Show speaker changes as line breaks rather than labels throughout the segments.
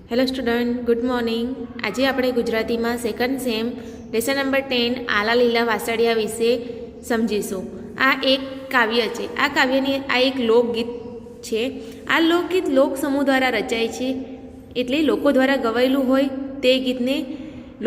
Hello student, good morning. આજે આપણે ગુજરાતીમાં સેકન્ડ સેમ લેસન નંબર 10 આલા લીલા વાસળિયા વિશે સમજીશું. આ એક કાવ્ય છે. આ કાવ્યની આ એક લોકગીત છે. આ લોકગીત લોક સમૂહ દ્વારા રચાય છે, એટલે લોકો દ્વારા ગવાયેલું હોય તે ગીતને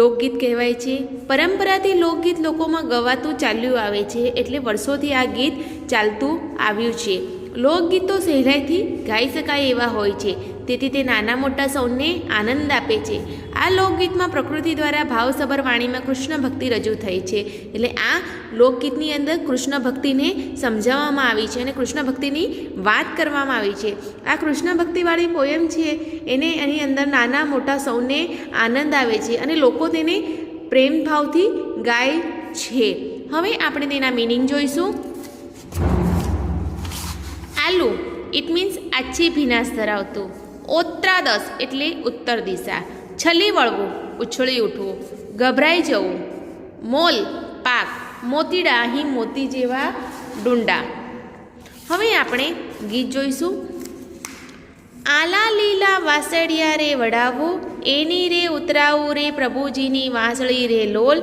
લોકગીત કહેવાય છે. પરંપરાથી લોકગીત લોકોમાં ગવાતું ચાલ્યું આવે છે, એટલે વર્ષોથી આ ગીત ચાલતું આવ્યું છે. લોકગીતો સહેલાઈથી ગાઈ શકાય એવા હોય છે, તેથી તે નાના મોટા સૌને આનંદ આપે છે. આ લોકગીતમાં પ્રકૃતિ દ્વારા ભાવસભર વાણીમાં કૃષ્ણ ભક્તિ રજૂ થઈ છે. એટલે આ લોકગીતની અંદર કૃષ્ણ ભક્તિને સમજાવવામાં આવી છે અને કૃષ્ણ ભક્તિની વાત કરવામાં આવી છે. આ કૃષ્ણ ભક્તિવાળી પોયમ છે એને એની અંદર નાના મોટા સૌને આનંદ આવે છે અને લોકો તેને પ્રેમ ભાવથી ગાય છે. હવે આપણે તેના મિનિંગ જોઈશું. આલુ ઇટ મીન્સ આછી ભીનાશ ધરાવતું. ઓત્રાદસ એટલે ઉત્તર દિશા. છલી વળવું ઉછળી ઉઠવું. ગભરાઈ જવું. મોલ પાક. મોતીડા અહીં મોતી જેવા ડુંડા. હવે આપણે ગીત જોઈશું. આલા લીલા વાસળિયા રે વડાવો, એની રે ઉતરાવું રે પ્રભુજીની વાંસળી રે લોલ.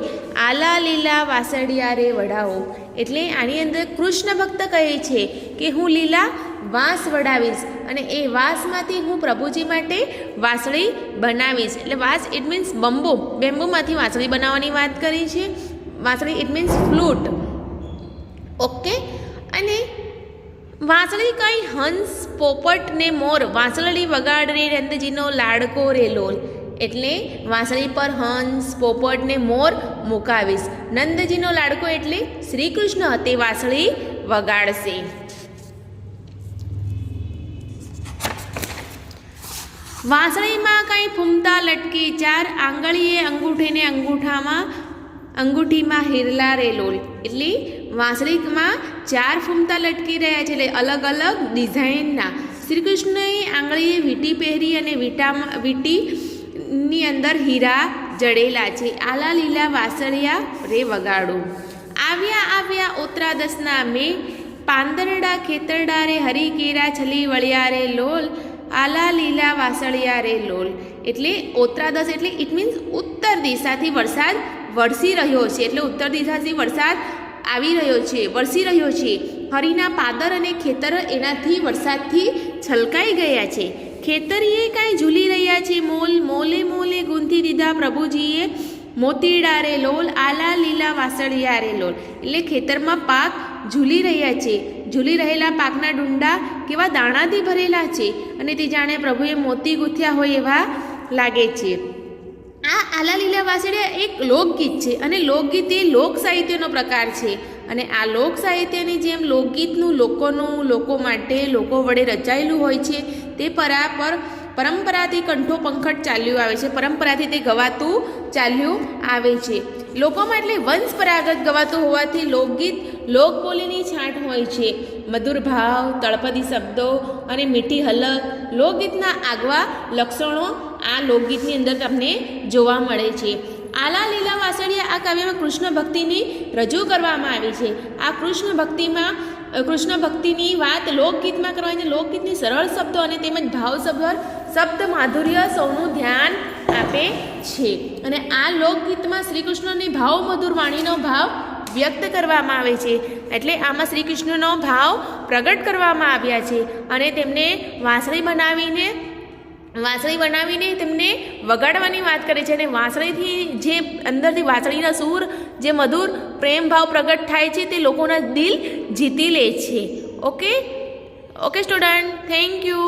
આલા લીલા વાસળિયા રે વડાવો એટલે આની અંદર કૃષ્ણ ભક્ત કહે છે કે હું લીલા વાંસ વડાવીશ અને એ વાંસમાંથી હું પ્રભુજી માટે વાંસળી બનાવીશ. એટલે વાંસ ઇટ મીન્સ બેમ્બુમાંથી વાંસળી બનાવવાની વાત કરી છે. વાંસળી ઇટ મીન્સ ફ્લૂટ. ઓકે. અને વાંસળી કઈ હંસ પોપટ ને મોર વાંસળી વગાડ રે નંદજીનો લાડકો રે લોલ. એટલે વાંસળી પર હંસ પોપટ ને મોર મુકાવીશ. નંદજીનો લાડકો એટલે શ્રી કૃષ્ણ તે વાંસળી વગાડશે. વાંસળીમાં કંઈ ફૂમતા લટકી, ચાર આંગળીએ અંગૂઠીને અંગૂઠીમાં હિરલા રે લોલ. એટલે વાંસળીમાં ચાર ફૂમતા લટકી રહ્યા છે, એટલે અલગ અલગ ડિઝાઇનના. શ્રી કૃષ્ણએ આંગળીએ વીંટી પહેરી અને વીંટીની અંદર હીરા જડેલા છે. આલા લીલા વાસળિયા રે વગાડો. આવ્યા આવ્યા ઓત્રાદસના મેં, પાંદરડા ખેતરડા રે હરી કેરા છલી વળ્યા રે લોલ. આલા લીલા વાસળિયા રે લોલ. એટલે ઓત્રાદસ એટલે ઇટ મીન્સ ઉત્તર દિશાથી વરસાદ વરસી રહ્યો છે. એટલે ઉત્તર દિશાથી વરસાદ આવી રહ્યો છે, વરસી રહ્યો છે. હરીના પાદર અને ખેતર એનાથી વરસાદથી છલકાઈ ગયા છે. ખેતરીએ કાંઈ ઝૂલી રહ્યા છે મોલ. મોલે મોલે ગૂંથી દીધા પ્રભુજીએ મોતીડા રે લોલ. આલા લીલા વાસળિયા રે લોલ. એટલે ખેતરમાં પાક ઝૂલી રહ્યા છે. ઝૂલી રહેલા પાકના ડુંડા કેવા દાણાથી ભરેલા છે અને તે જાણે પ્રભુએ મોતી ગૂંથ્યા હોય એવા લાગે છે. આ આલા લીલા વાસળિયા એક લોકગીત છે અને લોકગીત એ લોક સાહિત્યનો પ્રકાર છે. અને આ લોક સાહિત્યની જેમ લોકગીતનું લોકો માટે લોકો વડે રચાયેલું હોય છે. તે પરંપરાથી કંઠો પંખટ ચાલ્યું આવે છે. પરંપરાથી તે ગવાતું ચાલ્યું આવે છે. લોકોમાં એટલે વંશપરાગત ગવાતું હોવાથી લોકગીત લોકબોલીની છાંટ હોય છે. મધુર ભાવ, તળપદી શબ્દો અને મીઠી હલક લોકગીતના આગવા લક્ષણો આ લોકગીતની અંદર તમને જોવા મળે છે. આલા લીલા વાસળિયા આ કાવ્યમાં કૃષ્ણ ભક્તિની રજૂ કરવામાં આવી છે. આ કૃષ્ણ ભક્તિની વાત લોકગીતમાં કરવાની. લોકગીતની સરળ શબ્દો અને તેમજ ભાવસભર શબ્દ માધુર્ય સૌનું ધ્યાન આપે છે. અને આ લોકગીતમાં શ્રી કૃષ્ણની ભાવમધુર વાણીનો ભાવ વ્યક્ત કરવામાં આવે છે. એટલે આમાં શ્રી કૃષ્ણનો ભાવ પ્રગટ કરવામાં આવ્યા છે અને તેમને વાંસળી બનાવીને તેમને વગાડવાની વાત કરે છે. અને વાંસળીથી જે અંદરથી વાંસળીના સૂર જે મધુર પ્રેમ ભાવ પ્રગટ થાય છે તે લોકોના દિલ જીતી લે છે. Okay student, thank you.